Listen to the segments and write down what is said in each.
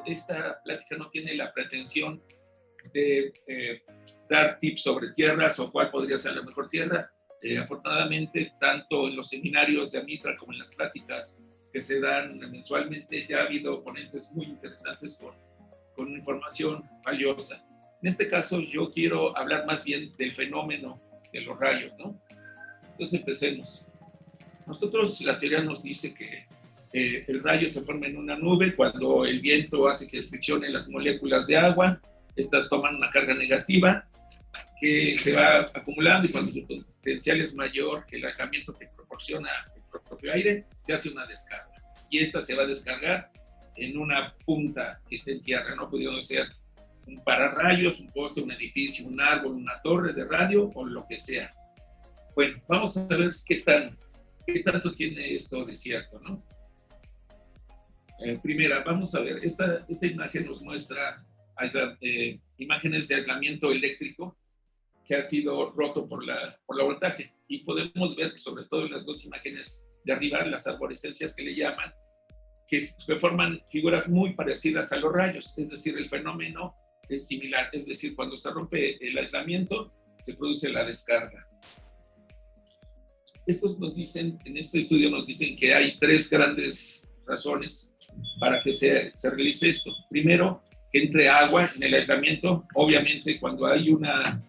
esta plática no tiene la pretensión de dar tips sobre tierras o cuál podría ser la mejor tierra. Afortunadamente, tanto en los seminarios de AMITRA como en las pláticas que se dan mensualmente, ya ha habido ponentes muy interesantes con información valiosa. En este caso, yo quiero hablar más bien del fenómeno de los rayos, ¿no? Entonces, empecemos. Nosotros, la teoría nos dice que el rayo se forma en una nube cuando el viento hace que friccionen las moléculas de agua. Estas toman una carga negativa que se va acumulando y cuando su potencial es mayor que el alejamiento que proporciona el propio aire, se hace una descarga. Y esta se va a descargar en una punta que esté en tierra, ¿no? Pudiendo ser un pararrayos, un poste, un edificio, un árbol, una torre de radio o lo que sea. Bueno, vamos a ver qué tanto tiene esto de cierto, ¿no? Primera, vamos a ver, esta imagen nos muestra imágenes de aislamiento eléctrico que ha sido roto por la voltaje. Y podemos ver que sobre todo en las dos imágenes de arriba, las arborescencias que le llaman, que forman figuras muy parecidas a los rayos, es decir, el fenómeno es similar, es decir, cuando se rompe el aislamiento, se produce la descarga. Estos nos dicen, en este estudio nos dicen que hay tres grandes razones para que se realice esto. Primero, que entre agua en el aislamiento. Obviamente, cuando hay una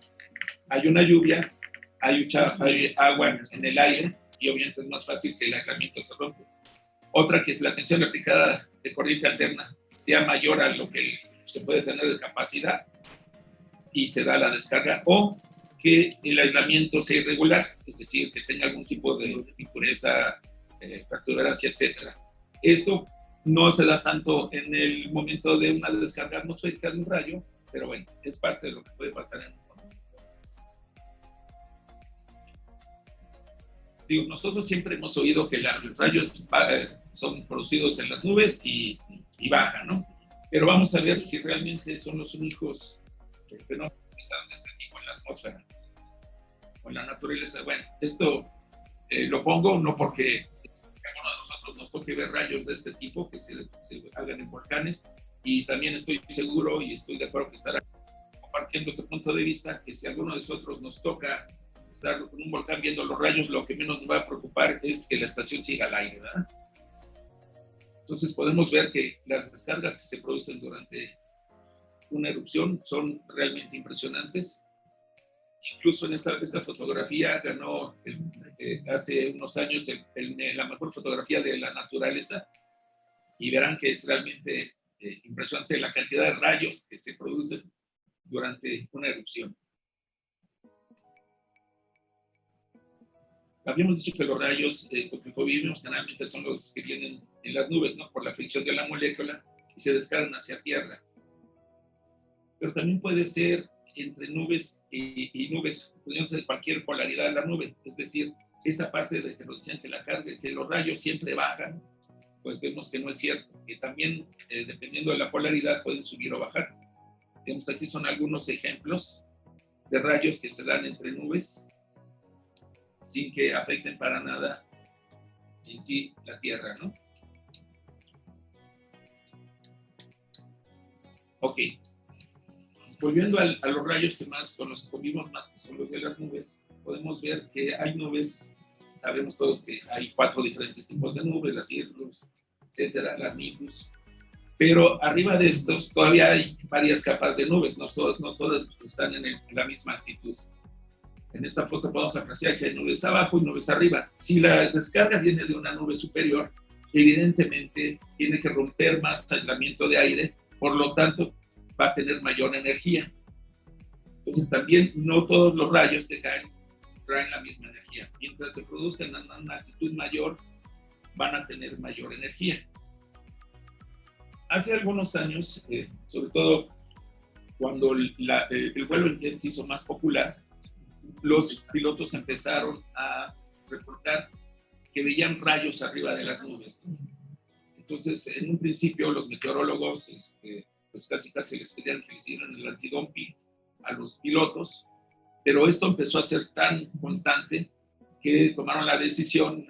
lluvia, hay agua en el aire y obviamente es más fácil que el aislamiento se rompa. Otra, que es la tensión aplicada de corriente alterna sea mayor a lo que se puede tener de capacidad y se da la descarga, o que el aislamiento sea irregular, es decir, que tenga algún tipo de impureza, protuberancia, etc. Esto no se da tanto en el momento de una descarga atmosférica de un rayo, pero bueno, es parte de lo que puede pasar en un momento. Digo, nosotros siempre hemos oído que los rayos son producidos en las nubes y bajan, ¿no? Pero vamos a ver si realmente son los únicos fenómenos de este tipo en la atmósfera o en la naturaleza. Bueno, esto lo pongo no porque alguno de nosotros nos toque ver rayos de este tipo que se hagan en volcanes, y también estoy seguro y estoy de acuerdo que estará compartiendo este punto de vista, que si a alguno de nosotros nos toca estar con un volcán viendo los rayos, lo que menos nos va a preocupar es que la estación siga al aire, ¿verdad? Entonces podemos ver que las descargas que se producen durante una erupción son realmente impresionantes. Incluso en esta fotografía ganó hace unos años la mejor fotografía de la naturaleza, y verán que es realmente impresionante la cantidad de rayos que se producen durante una erupción. Habíamos dicho que los rayos que vivimos generalmente son los que vienen en las nubes, ¿no? Por la fricción de la molécula y se descargan hacia tierra. Pero también puede ser entre nubes y nubes, podrían ser cualquier polaridad de la nube. Es decir, esa parte de que nos decían que los rayos siempre bajan, pues vemos que no es cierto, que también dependiendo de la polaridad pueden subir o bajar. Vemos aquí son algunos ejemplos de rayos que se dan entre nubes sin que afecten para nada en sí la Tierra, ¿no? Ok. Volviendo a los rayos con los que convivimos más, que son los de las nubes, podemos ver que hay nubes, sabemos todos que hay 4 diferentes tipos de nubes, las cirrus, etcétera, las nimbus, pero arriba de estos todavía hay varias capas de nubes, no todas están en la misma altitud. En esta foto podemos apreciar que hay nubes abajo y nubes arriba. Si la descarga viene de una nube superior, evidentemente tiene que romper más aislamiento de aire, por lo tanto va a tener mayor energía. Entonces también no todos los rayos que caen traen la misma energía. Mientras se produzcan a una altitud mayor, van a tener mayor energía. Hace algunos años, sobre todo cuando el vuelo en jet se hizo más popular, los pilotos empezaron a reportar que veían rayos arriba de las nubes. Entonces, en un principio, los meteorólogos pues casi les pedían que hicieran el antidumping a los pilotos, pero esto empezó a ser tan constante que tomaron la decisión,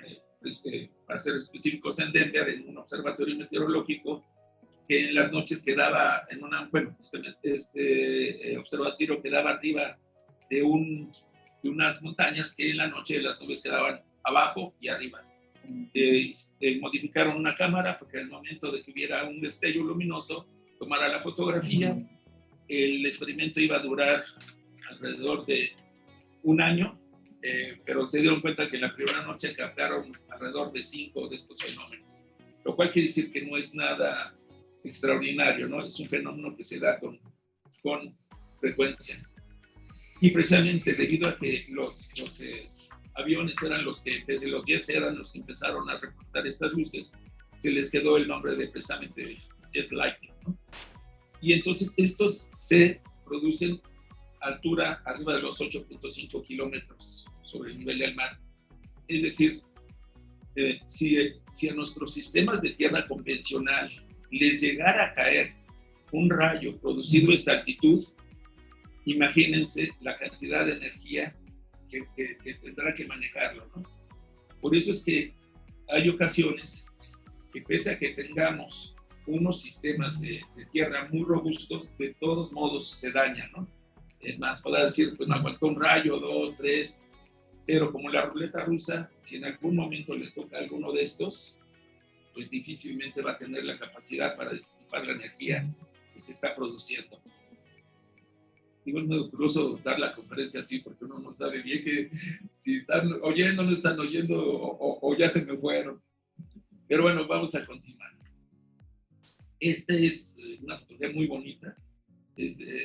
para ser específicos, en Denver, en un observatorio meteorológico, que en las noches quedaba en una, bueno, observatorio quedaba arriba de unas montañas, que en la noche las nubes quedaban abajo y arriba. Modificaron una cámara porque al momento de que hubiera un destello luminoso, tomara la fotografía. El experimento iba a durar alrededor de un año, pero se dieron cuenta que en la primera noche captaron alrededor de 5 de estos fenómenos, lo cual quiere decir que no es nada extraordinario, ¿no? Es un fenómeno que se da con frecuencia. Y precisamente debido a que los aviones eran los jets eran los que empezaron a reportar estas luces, se les quedó el nombre de precisamente jet lightning, ¿no? Y entonces estos se producen a altura arriba de los 8.5 kilómetros sobre el nivel del mar. Es decir, si a nuestros sistemas de tierra convencional les llegara a caer un rayo producido a esta altitud, imagínense la cantidad de energía que tendrá que manejarlo, ¿no? Por eso es que hay ocasiones que pese a que tengamos unos sistemas de tierra muy robustos, de todos modos se dañan, ¿no? Es más, podrá decir, pues me aguantó un rayo, 2, 3, pero como la ruleta rusa, si en algún momento le toca alguno de estos, pues difícilmente va a tener la capacidad para disipar la energía que se está produciendo. Digo, es muy curioso dar la conferencia así, porque uno no sabe bien que si están oyendo, no están oyendo, o ya se me fueron. Pero bueno, vamos a continuar. Esta es una fotografía muy bonita.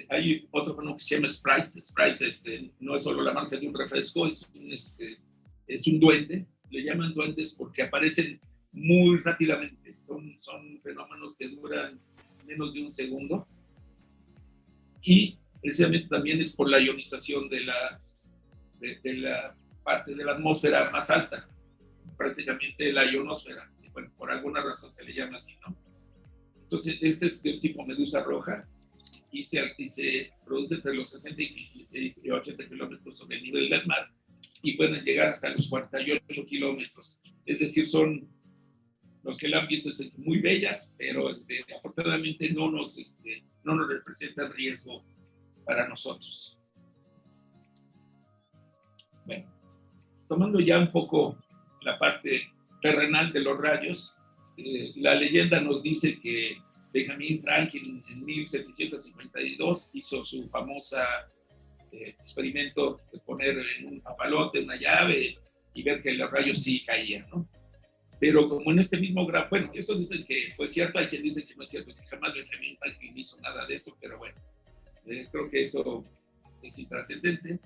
Hay otro fenómeno que se llama Sprite. Sprite no es solo la marca de un refresco, es un duende. Le llaman duendes porque aparecen muy rápidamente. Son fenómenos que duran menos de un segundo. Y precisamente también es por la ionización de la parte de la atmósfera más alta, prácticamente la ionosfera. Bueno, por alguna razón se le llama así, ¿no? Entonces, este es de tipo medusa roja y se produce entre los 60 y 80 kilómetros sobre el nivel del mar y pueden llegar hasta los 48 kilómetros. Es decir, son los que la han visto muy bellas, pero afortunadamente no nos representan riesgo para nosotros. Bueno, tomando ya un poco la parte terrenal de los rayos, la leyenda nos dice que Benjamin Franklin en 1752 hizo su famosa experimento de poner en un papalote una llave y ver que los rayos sí caían, ¿no? Pero como en este mismo grafo, bueno, eso dicen que fue cierto, hay quien dice que no es cierto, que jamás Benjamin Franklin hizo nada de eso, pero bueno, creo que eso es intrascendente.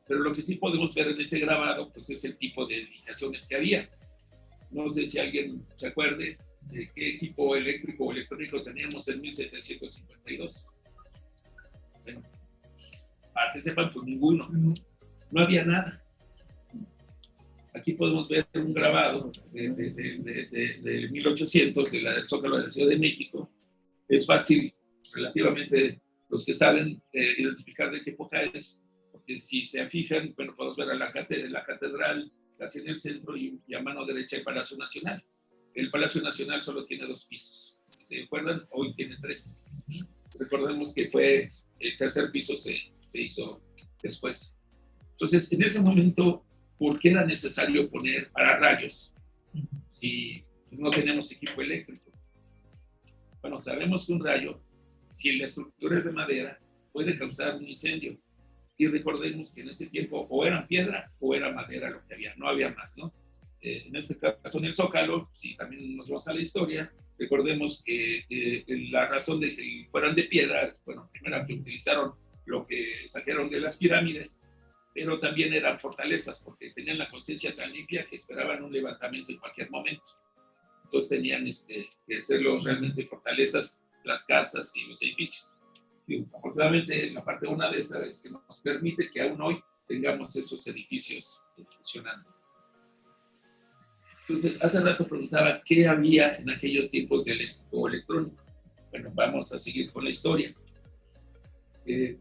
Pero lo que sí podemos ver en este grabado, pues es el tipo de indicaciones que había. No sé si alguien se acuerde de qué equipo eléctrico o electrónico teníamos en 1752. Bueno, para que sepan, pues ninguno. No había nada. Aquí podemos ver un grabado de 1800, del Zócalo de la Ciudad de México. Es fácil, relativamente, los que saben identificar de qué época es, porque si se fijan, bueno, podemos ver a la catedral casi en el centro y a mano derecha el Palacio Nacional. El Palacio Nacional solo tiene 2 pisos. Si se acuerdan, hoy tiene 3. Recordemos que el tercer piso se hizo después. Entonces, en ese momento, ¿por qué era necesario poner pararrayos si no tenemos equipo eléctrico? Bueno, sabemos que un rayo, si la estructura es de madera, puede causar un incendio. Y recordemos que en ese tiempo o eran piedra o era madera lo que había, no había más, ¿no? En este caso, en el Zócalo, si también nos vamos a la historia, recordemos que la razón de que fueran de piedra, bueno, primero que utilizaron lo que sacaron de las pirámides, pero también eran fortalezas porque tenían la conciencia tan limpia que esperaban un levantamiento en cualquier momento. Entonces tenían que hacerlo realmente fortalezas, las casas y los edificios. Y, afortunadamente, la parte buena de esa es que nos permite que aún hoy tengamos esos edificios funcionando. Entonces, hace rato preguntaba qué había en aquellos tiempos de eléctrico electrónico. Bueno, vamos a seguir con la historia. El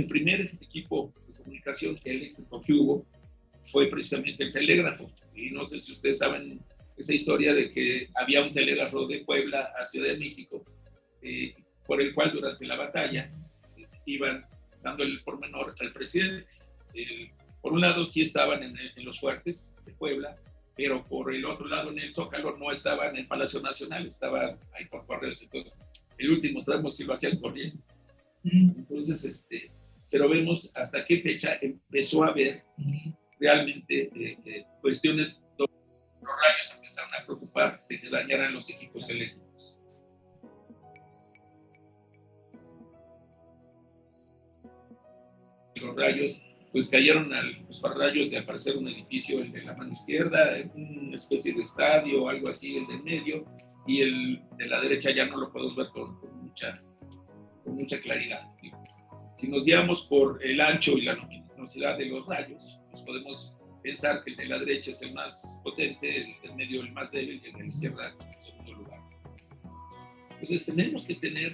primer equipo de comunicación eléctrico que hubo fue precisamente el telégrafo. Y no sé si ustedes saben esa historia de que había un telégrafo de Puebla a Ciudad de México, por el cual durante la batalla iban dando el pormenor al presidente. Por un lado sí estaban en los fuertes de Puebla, pero por el otro lado en el Zócalo no estaban en el Palacio Nacional, estaban ahí por correos. Entonces el último tramo sí lo hacían corriendo. Entonces, pero vemos hasta qué fecha empezó a haber realmente cuestiones donde los rayos empezaron a preocupar de que dañaran los equipos eléctricos. Los rayos pues cayeron los pararrayos de aparecer un edificio, el de la mano izquierda, una especie de estadio o algo así, el de medio, y el de la derecha ya no lo podemos ver con mucha claridad. Si nos guiamos por el ancho y la luminosidad de los rayos, pues podemos pensar que el de la derecha es el más potente, el del medio el más débil y el de la izquierda en segundo lugar. Entonces tenemos que tener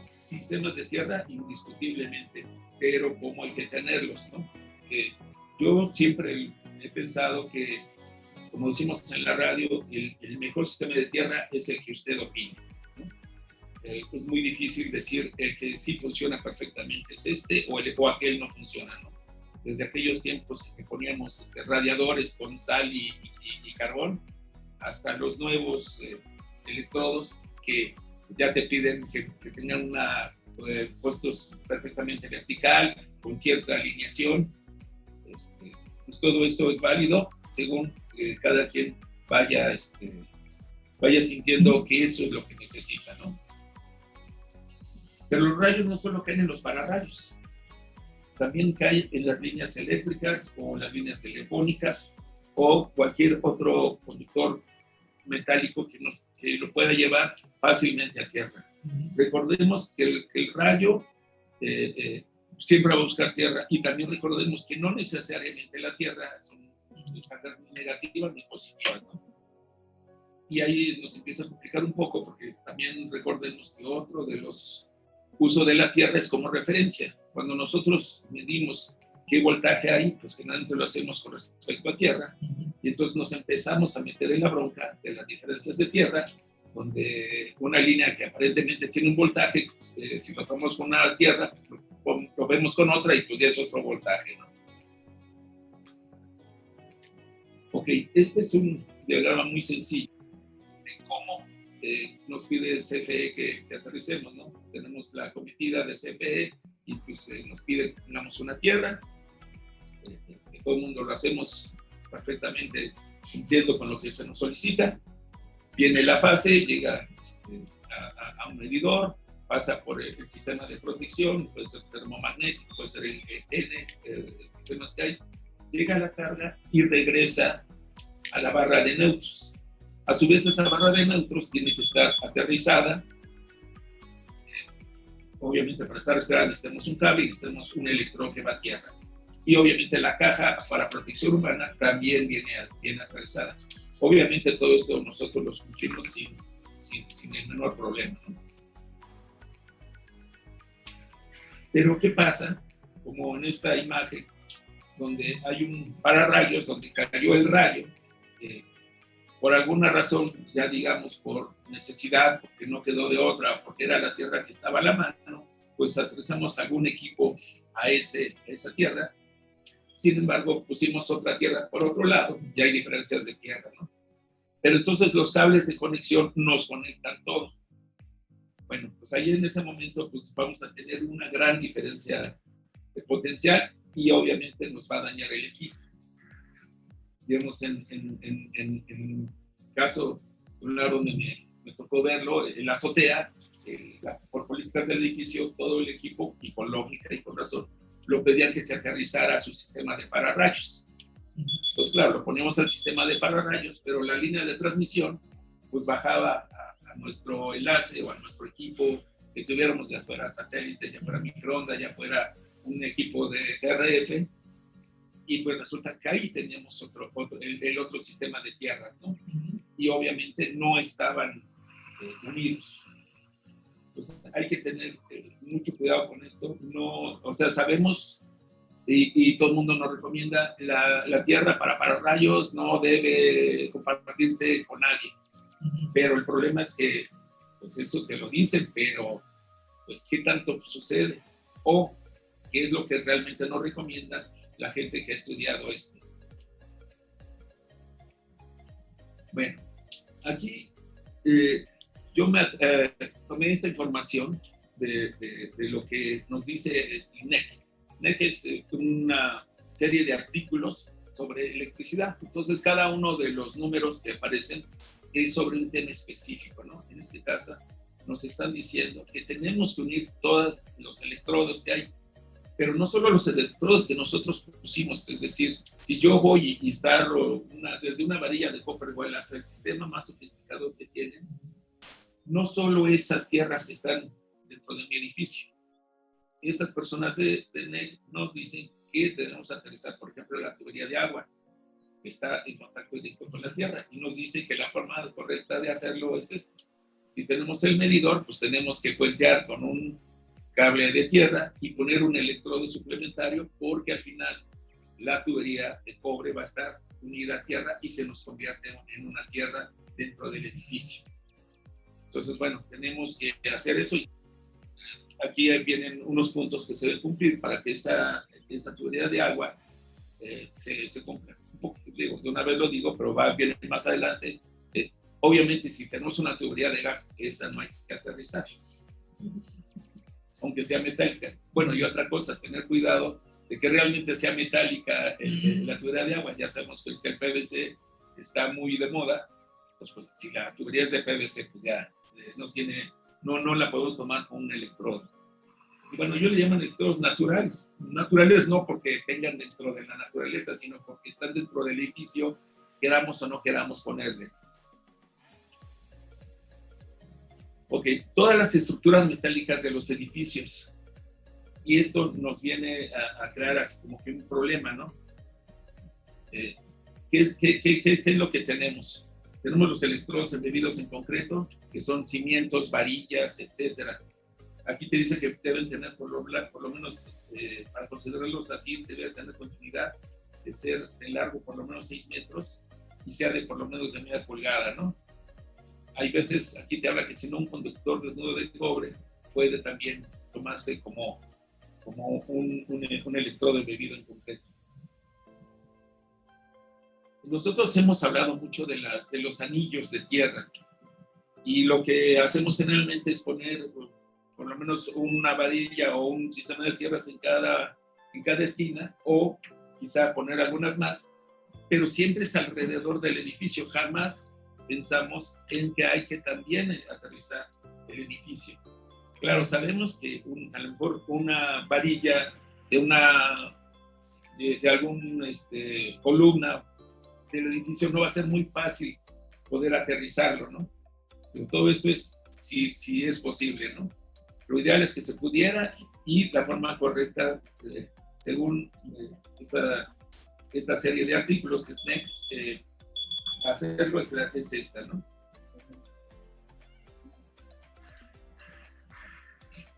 sistemas de tierra indiscutiblemente, pero ¿cómo hay que tenerlos, ¿no? Yo siempre he pensado que, como decimos en la radio, el mejor sistema de tierra es el que usted opine, ¿no? Es muy difícil decir el que sí funciona perfectamente es o aquel no funciona, ¿no? Desde aquellos tiempos que poníamos radiadores con sal y carbón, hasta los nuevos electrodos que ya te piden que tengan puestos perfectamente vertical, con cierta alineación. Pues todo eso es válido según cada quien vaya sintiendo que eso es lo que necesita, ¿no? Pero los rayos no solo caen en los pararrayos, también caen en las líneas eléctricas o las líneas telefónicas o cualquier otro conductor metálico que lo pueda llevar fácilmente a tierra. Recordemos que el rayo siempre va a buscar tierra, y también recordemos que no necesariamente la tierra son cargas ni negativas ni positivas, ¿no? Y ahí nos empieza a complicar un poco, porque también recordemos que otro de los usos de la tierra es como referencia. Cuando nosotros medimos qué voltaje hay, pues generalmente lo hacemos con respecto a tierra, y entonces nos empezamos a meter en la bronca de las diferencias de tierra, donde una línea que aparentemente tiene un voltaje, pues, si lo tomamos con una tierra, pues, lo vemos con otra y pues ya es otro voltaje, ¿no? Ok, este es un diagrama muy sencillo de cómo nos pide CFE que aterricemos, ¿no? Pues tenemos la cometida de CFE y pues nos pide que tengamos una tierra. Todo el mundo lo hacemos perfectamente cumpliendo con lo que se nos solicita. Viene la fase, llega a un medidor, pasa por el sistema de protección, puede ser termomagnético, puede ser el sistemas que hay, llega a la carga y regresa a la barra de neutros. A su vez, esa barra de neutros tiene que estar aterrizada. Obviamente, para estar estable necesitamos un cable y necesitamos un electrón que va a tierra. Y obviamente la caja para protección humana también viene aterrizada. Obviamente todo esto nosotros lo cumplimos sin el menor problema, ¿no? Pero ¿qué pasa? Como en esta imagen, donde hay un pararrayos, donde cayó el rayo, por alguna razón, ya digamos por necesidad, porque no quedó de otra, porque era la tierra que estaba a la mano, pues aterrizamos algún equipo a esa tierra. Sin embargo, pusimos otra tierra por otro lado, ya hay diferencias de tierra, ¿no? Pero entonces los cables de conexión nos conectan todo. Bueno, pues ahí en ese momento pues vamos a tener una gran diferencia de potencial y obviamente nos va a dañar el equipo. Digamos, en caso, un lugar donde me tocó verlo, en la azotea, por políticas del edificio, todo el equipo, y con lógica y con razón, lo pedían que se aterrizara a su sistema de pararrayos. Entonces, claro, lo poníamos al sistema de pararrayos, pero la línea de transmisión pues bajaba a nuestro enlace o a nuestro equipo que tuviéramos, ya fuera satélite, ya fuera microondas, ya fuera un equipo de RF, y pues resulta que ahí teníamos el otro sistema de tierras, ¿no? Y obviamente no estaban unidos. Pues hay que tener mucho cuidado con esto. No, o sea, sabemos y todo el mundo nos recomienda la tierra para pararrayos no debe compartirse con nadie. Pero el problema es que, pues eso te lo dicen, pero pues ¿qué tanto sucede? O qué es lo que realmente nos recomiendan la gente que ha estudiado esto. Bueno, aquí yo tomé esta información de lo que nos dice INEC. INEC es una serie de artículos sobre electricidad. Entonces, cada uno de los números que aparecen es sobre un tema específico, ¿no? En este caso, nos están diciendo que tenemos que unir todos los electrodos que hay, pero no solo los electrodos que nosotros pusimos, es decir, si yo voy y instalo desde una varilla de Copperwell hasta el sistema más sofisticado que tienen, no solo esas tierras están dentro de mi edificio. Estas personas de NEC nos dicen que debemos aterrizar, por ejemplo, la tubería de agua, que está en contacto directo con la tierra, y nos dice que la forma correcta de hacerlo es esta. Si tenemos el medidor, pues tenemos que puentear con un cable de tierra y poner un electrodo suplementario, porque al final la tubería de cobre va a estar unida a tierra y se nos convierte en una tierra dentro del edificio. Entonces, bueno, tenemos que hacer eso. Y aquí vienen unos puntos que se deben cumplir para que esa tubería de agua se cumpla. Un poco, digo, de una vez lo digo, pero viene más adelante. Obviamente, si tenemos una tubería de gas, esa no hay que aterrizar, aunque sea metálica. Bueno, y otra cosa, tener cuidado de que realmente sea metálica la tubería de agua. Ya sabemos que el PVC está muy de moda, pues si la tubería es de PVC, pues ya no la podemos tomar con un electrodo. Y bueno, yo le llamo electrodos naturales. Naturales no porque vengan dentro de la naturaleza, sino porque están dentro del edificio, queramos o no queramos ponerle. Ok, todas las estructuras metálicas de los edificios. Y esto nos viene a crear así como que un problema, ¿no? ¿Qué es lo que tenemos? Tenemos los electrodos embebidos en concreto, que son cimientos, varillas, etcétera. Aquí te dice que deben tener, por lo menos, para considerarlos así, deben tener continuidad de ser de largo por lo menos 6 metros y sea de por lo menos de media pulgada, ¿no? Hay veces, aquí te habla que si no un conductor desnudo de cobre puede también tomarse como un electrodo embebido en concreto. Nosotros hemos hablado mucho de los anillos de tierra y lo que hacemos generalmente es poner por lo menos una varilla o un sistema de tierras en cada esquina, o quizá poner algunas más, pero siempre es alrededor del edificio. Jamás pensamos en que hay que también aterrizar el edificio. Claro, sabemos que a lo mejor una varilla de alguna columna del edificio no va a ser muy fácil poder aterrizarlo, ¿no? Pero todo esto es si es posible, ¿no? Lo ideal es que se pudiera, y la forma correcta, según esta serie de artículos que SNEC hacerlo es esta, ¿no?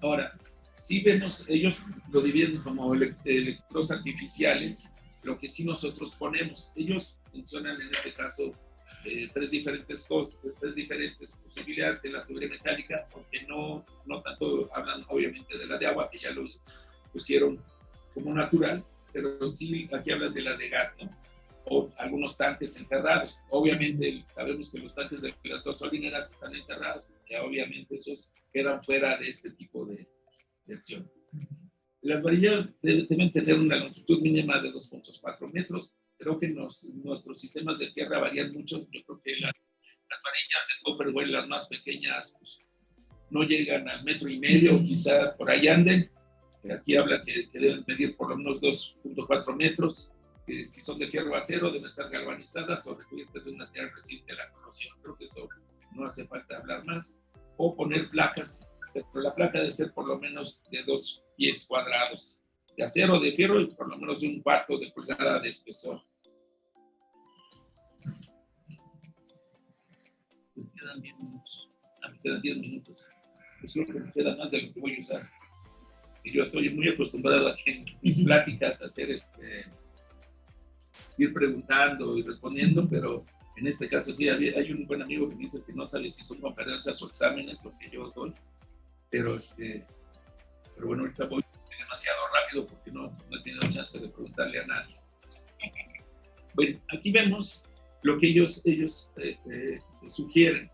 Ahora, si vemos, ellos lo dividen como electrodos artificiales, lo que sí nosotros ponemos. Ellos mencionan en este caso tres diferentes posibilidades de la tubería metálica, porque no tanto hablan obviamente de la de agua, que ya lo pusieron como natural, pero sí aquí hablan de la de gas, ¿no? O algunos tanques enterrados. Obviamente sabemos que los tanques de las gasolineras están enterrados, y obviamente esos quedan fuera de este tipo de acción. Las varillas deben tener una longitud mínima de 2.4 metros. Creo que nuestros sistemas de tierra varían mucho. Yo creo que las varillas de Copperwell, las más pequeñas, pues, no llegan al 1,5 metros, quizá por ahí anden. Aquí habla que deben medir por lo menos 2.4 metros. Si son de fierro acero, deben estar galvanizadas o recubiertas de una tierra resistente a la corrosión. Creo que eso no hace falta hablar más. O poner placas, pero la placa debe ser por lo menos de 2 pies cuadrados de acero o de fierro, y por lo menos de 1/4 de pulgada de espesor. Me quedan 10 minutos. Me quedan 10 minutos. Pues creo que me queda más de lo que voy a usar. que yo estoy muy acostumbrado a que en mis pláticas hacer ir preguntando y respondiendo, pero en este caso sí hay un buen amigo que dice que no sabe si son conferencias o exámenes lo que yo doy, pero bueno, ahorita voy demasiado rápido porque no he tenido chance de preguntarle a nadie. Bueno, aquí vemos lo que ellos sugieren,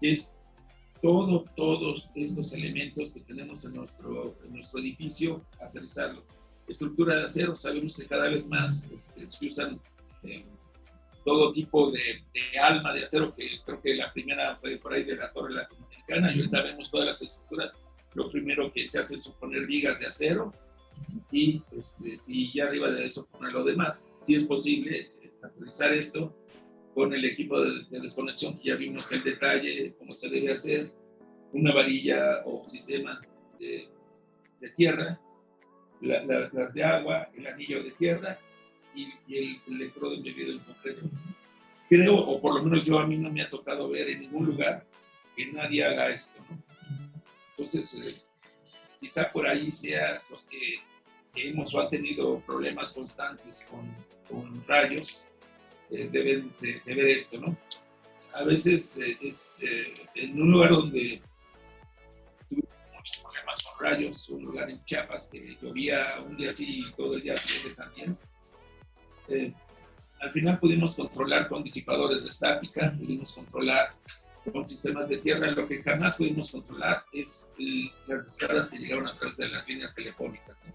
que es todos estos elementos que tenemos en nuestro edificio, aterrizarlo. Estructura de acero, sabemos que cada vez más se usan todo tipo de alma de acero, que creo que la primera fue por ahí de la Torre Latinoamericana, y ahorita vemos todas las estructuras. Lo primero que se hace es poner vigas de acero y ya arriba de eso poner lo demás. Si es posible aterrizar esto con el equipo de desconexión, que ya vimos el detalle, cómo se debe hacer, una varilla o sistema de tierra, las de agua, el anillo de tierra y el electrodo embebido en concreto. Creo, o por lo menos a mí no me ha tocado ver en ningún lugar que nadie haga esto, ¿no? Entonces, quizá por ahí sea los que hemos o han tenido problemas constantes con rayos, deben de ver esto, ¿no? A veces es en un lugar donde tuve muchos problemas con rayos, un lugar en Chiapas que llovía un día sí y todo el día siguiente también. Al final pudimos controlar con disipadores de estática, pudimos controlar con sistemas de tierra. Lo que jamás pudimos controlar es las descargas que llegaron a través de las líneas telefónicas, ¿no?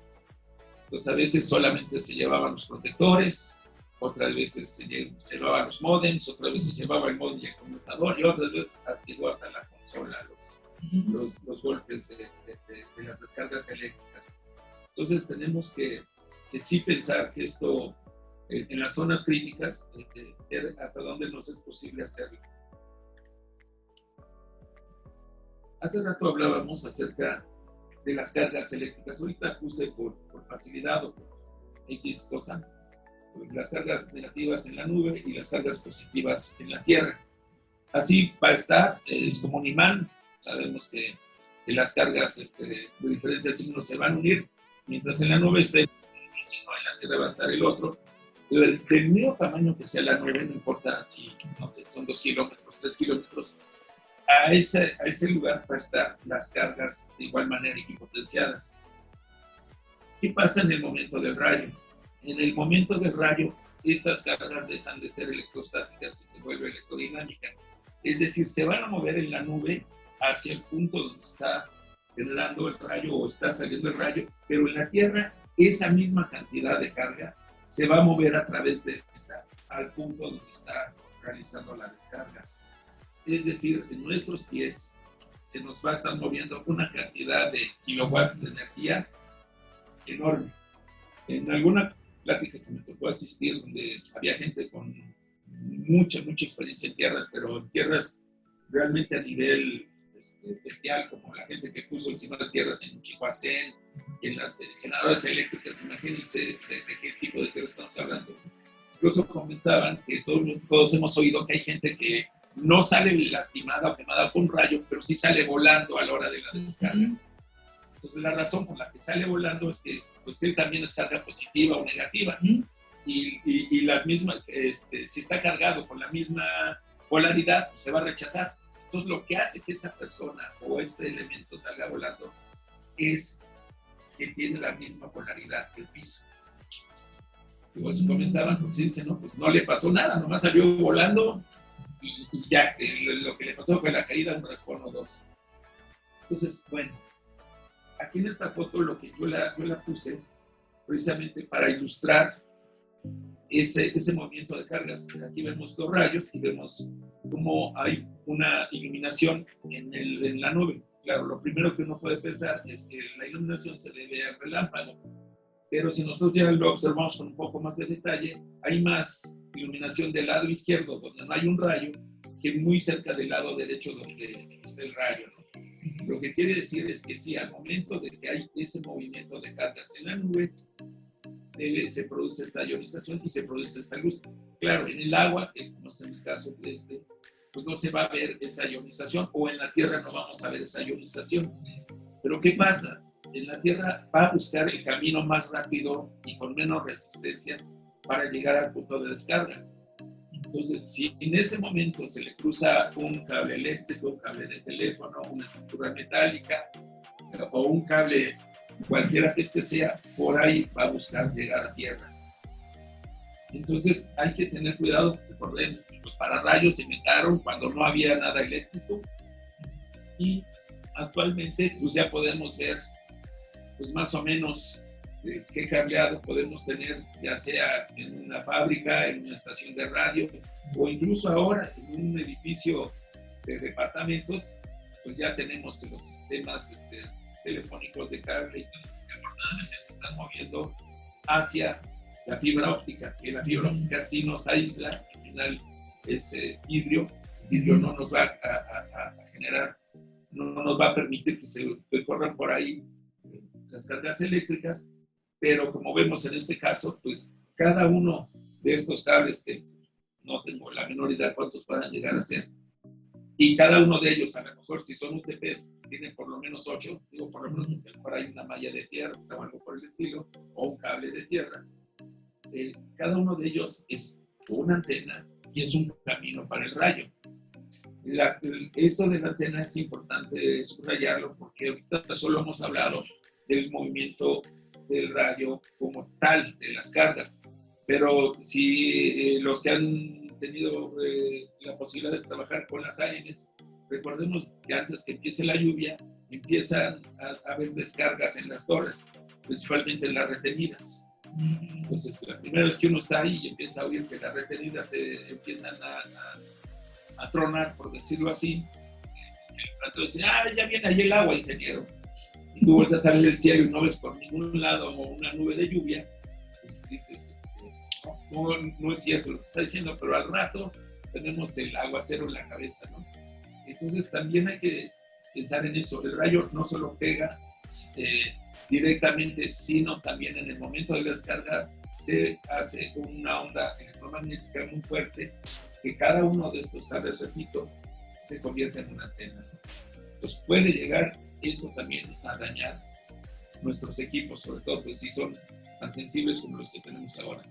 Entonces a veces solamente se llevaban los protectores, otras veces se llevaban los módems, otras veces se llevaba el módem y el conmutador, y otras veces llegó hasta la consola los golpes de las descargas eléctricas. Entonces tenemos que sí pensar que esto en las zonas críticas, ver hasta dónde nos es posible hacerlo. Hace rato hablábamos acerca de las cargas eléctricas. Ahorita puse por facilidad o por X cosa, las cargas negativas en la nube y las cargas positivas en la tierra. Así va a estar, es como un imán. Sabemos que las cargas de diferentes signos se van a unir, mientras en la nube esté un signo, en la tierra va a estar el otro. Del mismo tamaño que sea la nube, no importa si, no sé, son 2 kilómetros, 3 kilómetros, a ese lugar va a estar las cargas de igual manera equipotenciadas. ¿Qué pasa en el momento del rayo? En el momento del rayo, estas cargas dejan de ser electrostáticas y se vuelve electrodinámica. Es decir, se van a mover en la nube hacia el punto donde está generando el rayo o está saliendo el rayo, pero en la Tierra esa misma cantidad de carga se va a mover a través de esta al punto donde está realizando la descarga. Es decir, en nuestros pies se nos va a estar moviendo una cantidad de kilowatts de energía enorme. En alguna plática que me tocó asistir, donde había gente con mucha experiencia en tierras, pero en tierras realmente a nivel bestial, como la gente que puso encima de tierras en Chihuahua, en las generadoras eléctricas, imagínense de qué tipo de tierras estamos hablando. Incluso comentaban que todos hemos oído que hay gente que no sale lastimada o quemada con un rayo, pero sí sale volando a la hora de la descarga. Entonces la razón por la que sale volando es que pues, él también es carga positiva o negativa. Y la misma, si está cargado con la misma polaridad, pues, se va a rechazar. Entonces lo que hace que esa persona o ese elemento salga volando es que tiene la misma polaridad que el piso. Y pues comentaban, pues dicen, no, pues no le pasó nada, nomás salió volando y ya, lo que le pasó fue la caída, un raspón o dos. Entonces, bueno, aquí en esta foto lo que yo la puse precisamente para ilustrar ese movimiento de cargas. Aquí vemos 2 rayos y vemos cómo hay una iluminación en la nube. Claro, lo primero que uno puede pensar es que la iluminación se debe al relámpago, pero si nosotros ya lo observamos con un poco más de detalle, hay más iluminación del lado izquierdo, donde no hay un rayo, que muy cerca del lado derecho, donde está el rayo, ¿no? Lo que quiere decir es que sí, al momento de que hay ese movimiento de cargas en la nube, se produce esta ionización y se produce esta luz. Claro, en el agua, como es en el caso de pues no se va a ver esa ionización, o en la Tierra no vamos a ver esa ionización. Pero ¿qué pasa? en la Tierra va a buscar el camino más rápido y con menos resistencia para llegar al punto de descarga. Entonces, si en ese momento se le cruza un cable eléctrico, un cable de teléfono, una estructura metálica o un cable, cualquiera que este sea, por ahí va a buscar llegar a tierra. Entonces, hay que tener cuidado. Recordemos, los pararrayos se inventaron cuando no había nada eléctrico y actualmente pues ya podemos ver pues más o menos qué cableado podemos tener, ya sea en una fábrica, en una estación de radio o incluso ahora en un edificio de departamentos, pues ya tenemos los sistemas telefónicos de cable y que afortunadamente se están moviendo hacia la fibra óptica, que la fibra óptica sí nos aísla, al final es vidrio. Vidrio no nos va a generar, no nos va a permitir que se corran por ahí las cargas eléctricas, pero como vemos en este caso, pues cada uno de estos cables, que no tengo la menor idea cuántos puedan llegar a ser, y cada uno de ellos, a lo mejor si son UTPs, tienen por lo menos 8, digo por lo menos por ahí una malla de tierra o algo por el estilo, o un cable de tierra. Cada uno de ellos es una antena y es un camino para el rayo. Esto de la antena es importante subrayarlo porque ahorita solo hemos hablado del movimiento del rayo como tal, de las cargas. Pero si los que han tenido la posibilidad de trabajar con las ANs, recordemos que antes que empiece la lluvia, empiezan a haber descargas en las torres, principalmente en las retenidas. Entonces, la primera vez que uno está ahí y empieza a oír que las retenidas se empiezan a tronar, por decirlo así, el patrón dice, ya viene ahí el agua, ingeniero. Y tú vueltas a ver el cielo y no ves por ningún lado una nube de lluvia, pues dices, no es cierto lo que está diciendo, pero al rato tenemos el aguacero en la cabeza, ¿no? Entonces también hay que pensar en eso. El rayo no solo pega directamente, sino también en el momento de la descarga se hace una onda electromagnética muy fuerte que cada uno de estos cables, repito, se convierte en una antena. Entonces puede llegar esto también a dañar nuestros equipos, sobre todo pues si son tan sensibles como los que tenemos ahora.